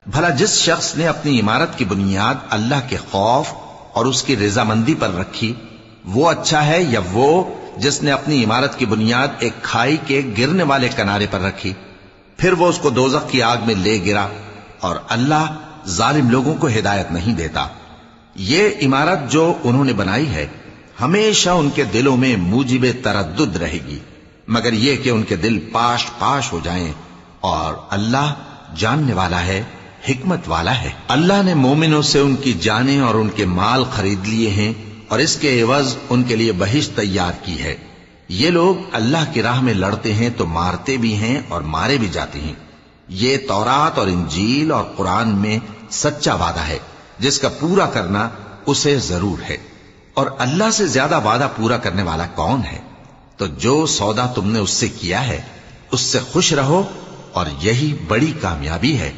भला जिस शख्स ने अपनी इमारत की बुनियाद अल्लाह के खौफ और उसकी रजामंदी पर रखी, वो अच्छा है या वो जिसने अपनी इमारत की बुनियाद एक खाई के गिरने वाले किनारे पर रखी, फिर वो उसको दोजख की आग में ले गिरा। और अल्लाह जालिम लोगों को हिदायत नहीं देता। ये इमारत जो उन्होंने बनाई है हमेशा उनके दिलों में मूजिबे तरद्दुद रहेगी, मगर यह कि उनके दिल पाश पाश हो जाएं। और अल्लाह जानने वाला है, हिकमत वाला है। अल्लाह ने मोमिनों से उनकी जानें और उनके माल खरीद लिए हैं और इसके एवज उनके लिए बहिश्त तैयार की है। ये लोग अल्लाह की राह में लड़ते हैं तो मारते भी हैं और मारे भी जाते हैं। ये तौरात और इंजील और कुरान में सच्चा वादा है जिसका पूरा करना उसे जरूर है। और अल्लाह से ज्यादा वादा पूरा करने वाला कौन है? तो जो सौदा तुमने उससे किया है उससे खुश रहो और यही बड़ी कामयाबी है।